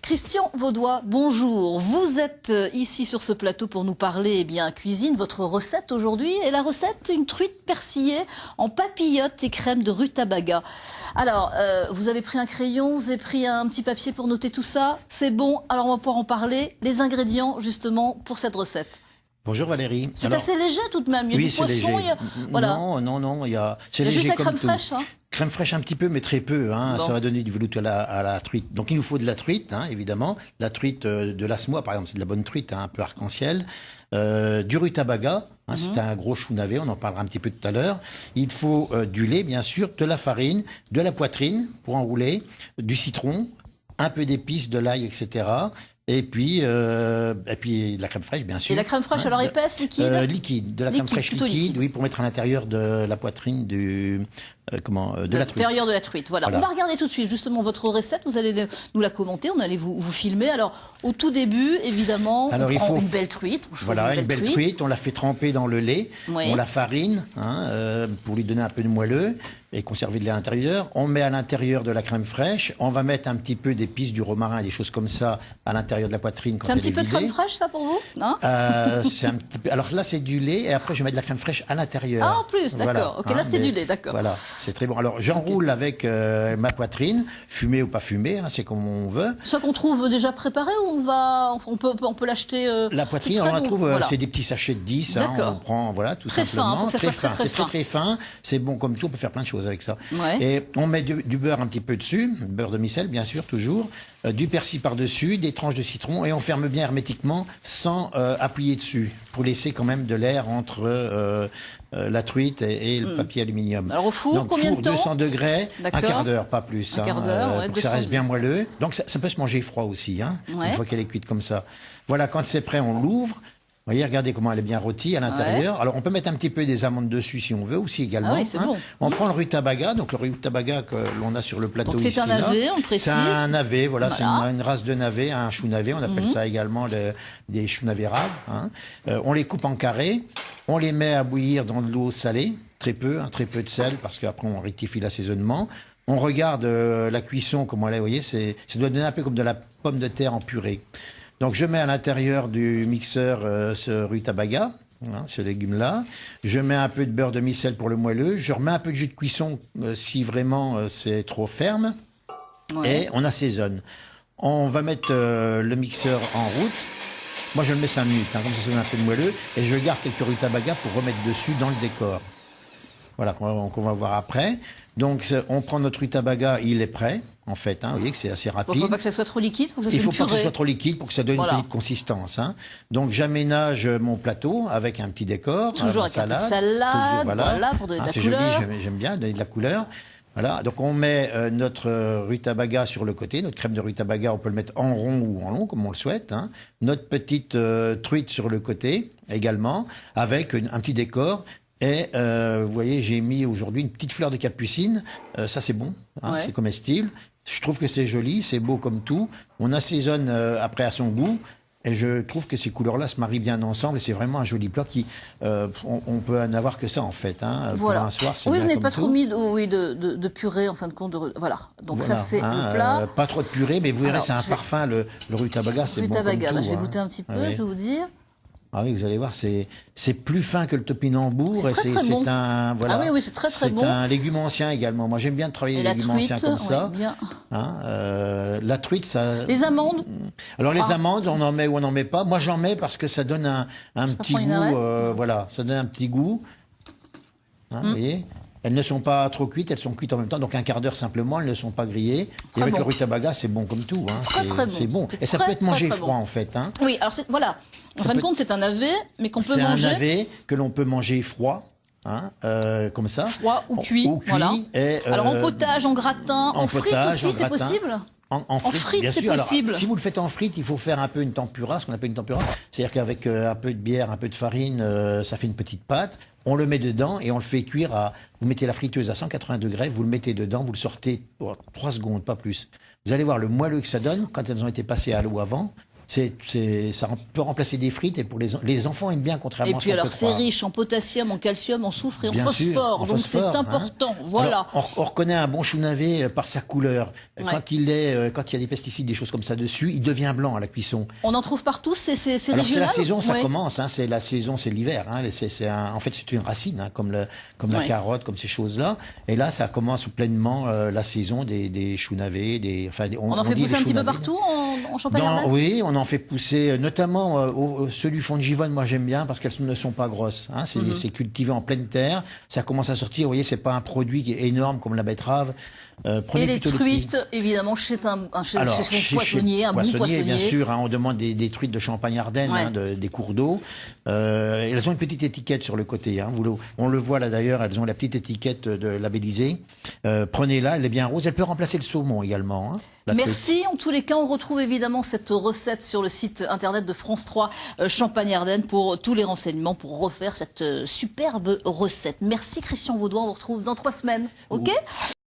Christian Vaudois, bonjour. Vous êtes ici sur ce plateau pour nous parler cuisine. Votre recette aujourd'hui est la recette une truite persillée en papillotes et crème de rutabaga. Alors, vous avez pris un crayon, vous avez pris un petit papier pour noter tout ça. C'est bon, alors on va pouvoir en parler. Les ingrédients justement pour cette recette. Bonjour Valérie. C'est assez léger tout de même. Il y a oui, du poisson. Il y a... Voilà. Non, c'est léger juste la crème tout. Fraîche. Hein. Crème fraîche un petit peu, mais très peu. Hein. Bon. Ça va donner du velouté à la truite. Donc il nous faut de la truite, hein, évidemment. La truite de l'Asmois, par exemple, c'est de la bonne truite, hein, un peu arc-en-ciel. Du rutabaga, hein, c'est un gros chou navet, on en parlera un petit peu tout à l'heure. Il faut du lait, bien sûr, de la farine, de la poitrine pour enrouler, du citron, un peu d'épices, de l'ail, etc. Et puis de la crème fraîche, bien sûr. Et la crème fraîche, alors épaisse, liquide liquide, de la crème fraîche liquide, oui, pour mettre à l'intérieur de la poitrine de la truite. L'intérieur de la truite, voilà. On va regarder tout de suite, justement, votre recette. Vous allez nous la commenter, on allait vous filmer. Alors, au tout début, évidemment, on prend une belle truite. Voilà, une belle truite, on la fait tremper dans le lait, on la farine, hein, pour lui donner un peu de moelleux et conserver de lait à l'intérieur. On met à l'intérieur de la crème fraîche, on va mettre un petit peu d'épices, du romarin et des choses comme ça à l'intérieur de la poitrine quand elle est vidée. C'est un petit peu de crème fraîche, ça, pour vous? Non c'est un petit peu... Alors là, c'est du lait et après, je mets de la crème fraîche à l'intérieur. Ah, en plus, d'accord. Voilà, ok, là, c'est du lait, d'accord. Voilà, c'est très bon. Alors, j'enroule avec ma poitrine, fumée ou pas fumée, hein, c'est comme on veut. Ça qu'on trouve déjà préparé ou on peut l'acheter La poitrine, on la trouve, c'est des petits sachets de 10, hein, on prend, voilà, tout simplement. Très fin, c'est très fin, c'est bon comme tout, on peut faire plein de choses avec ça. Ouais. Et on met du beurre un petit peu dessus, beurre de micelle, bien sûr, toujours, du persil par-dessus, des tranches de citron, et on ferme bien hermétiquement sans appuyer dessus, pour laisser quand même de l'air entre la truite et le papier aluminium. Alors au four, donc, combien de temps? 200 degrés, un quart d'heure, pas plus. Un quart d'heure, pour que ça reste bien moelleux. Donc ça peut se manger froid aussi, hein, une fois qu'elle est cuite comme ça. Voilà, quand c'est prêt, on l'ouvre. Vous voyez, regardez comment elle est bien rôtie à l'intérieur. Alors, on peut mettre un petit peu des amandes dessus si on veut aussi également. Ah oui, c'est bon. On prend le rutabaga, donc le rutabaga que l'on a sur le plateau ici. C'est un navet, on précise. C'est un navet, voilà, c'est une race de navet, un chou navet. On appelle ça également des choux navets raves. Hein. On les coupe en carrés, on les met à bouillir dans de l'eau salée, très peu de sel, parce qu'après on rectifie l'assaisonnement. On regarde la cuisson, comment elle est, vous voyez, ça doit donner un peu comme de la pomme de terre en purée. Donc je mets à l'intérieur du mixeur ce rutabaga, hein, ce légume-là. Je mets un peu de beurre de micelle pour le moelleux. Je remets un peu de jus de cuisson si vraiment c'est trop ferme. Ouais. Et on assaisonne. On va mettre le mixeur en route. Moi je le mets 5 minutes, hein, comme ça donne un peu de moelleux. Et je garde quelques rutabagas pour remettre dessus dans le décor. Voilà, qu'on va voir après. Donc, on prend notre rutabaga, il est prêt, en fait. Hein, vous voyez que c'est assez rapide. Il ne faut pas que ça soit trop liquide, il faut pas que ça soit trop liquide pour que ça donne une petite consistance. Hein. Donc, j'aménage mon plateau avec un petit décor. Toujours avec un peu de salade, voilà, pour donner de la couleur. C'est joli, j'aime bien donner de la couleur. Voilà, donc on met notre rutabaga sur le côté, notre crème de rutabaga, on peut le mettre en rond ou en long, comme on le souhaite. Hein. Notre petite truite sur le côté également, avec un petit décor. Et vous voyez, j'ai mis aujourd'hui une petite fleur de capucine. Ça, c'est bon, hein, c'est comestible. Je trouve que c'est joli, c'est beau comme tout. On assaisonne après à son goût. Et je trouve que ces couleurs-là se marient bien ensemble. Et c'est vraiment un joli plat qui... on peut en avoir que ça, en fait. Hein, voilà. Pour un soir, c'est oui, bien vous n'avez pas tout. trop mis de purée, en fin de compte. Voilà. Donc ça, c'est le plat. Pas trop de purée, mais vous verrez, c'est un parfum. Le rutabaga, c'est bon comme tout. Je vais goûter un petit peu, je vais vous dire. Ah oui, vous allez voir, c'est plus fin que le topinambour. C'est très bon. Voilà, ah oui, c'est très bon. C'est un légume ancien également. Moi, j'aime bien travailler les légumes anciens comme ça. Bien. Hein, la truite, ça... Les amandes. Alors, les amandes, on en met ou on n'en met pas. Moi, j'en mets parce que ça donne un petit goût. Voilà, ça donne un petit goût. Hein, vous voyez ? Elles ne sont pas trop cuites, elles sont cuites en même temps, donc un quart d'heure simplement, elles ne sont pas grillées. Et avec le rutabaga, c'est bon comme tout. Hein. C'est bon. Et ça peut être mangé froid, en fait. Hein. Oui, alors voilà. En fin de compte, c'est un navet, mais qu'on peut manger. C'est un navet que l'on peut manger froid. Hein, comme ça. Froid ou cuit. Voilà. Et, alors en potage, en gratin, en frites aussi, c'est possible ? En frites, c'est possible. Alors, si vous le faites en frites, il faut faire un peu une tempura, ce qu'on appelle une tempura. C'est-à-dire qu'avec un peu de bière, un peu de farine, ça fait une petite pâte. On le met dedans et on le fait cuire vous mettez la friteuse à 180 degrés, vous le mettez dedans, vous le sortez 3 secondes, pas plus. Vous allez voir le moelleux que ça donne quand elles ont été passées à l'eau avant. Ça peut remplacer des frites et pour les enfants aiment bien, contrairement à ce qu'on peut croire. Et puis alors c'est riche en potassium, en calcium, en soufre et bien en phosphore, sûr, donc c'est important. Voilà. Alors, on reconnaît un bon chou navet par sa couleur. Quand il y a des pesticides, des choses comme ça dessus, il devient blanc à la cuisson. On en trouve partout, c'est régional. Alors c'est la saison, ça commence. C'est la saison, c'est l'hiver. En fait, c'est une racine, comme la carotte, comme ces choses-là. Et là, ça commence pleinement la saison des choux navets. On en fait pousser un petit peu partout en Champagne-Ardenne. Oui, on en fait pousser, notamment ceux du fond de Givonne. Moi, j'aime bien parce qu'elles ne sont pas grosses. C'est cultivé en pleine terre. Ça commence à sortir. Vous voyez, c'est pas un produit qui est énorme comme la betterave. Et les truites, évidemment, chez son poissonnier, un bon poissonnier. Bien sûr, on demande des truites de Champagne-Ardenne, des cours d'eau. Elles ont une petite étiquette sur le côté. On le voit là d'ailleurs, elles ont la petite étiquette de labellisée. Prenez-la, elle est bien rose. Elle peut remplacer le saumon également. Merci. En tous les cas, on retrouve évidemment cette recette sur le site internet de France 3 Champagne-Ardenne pour tous les renseignements, pour refaire cette superbe recette. Merci Christian Vaudois, on vous retrouve dans 3 semaines. OK ?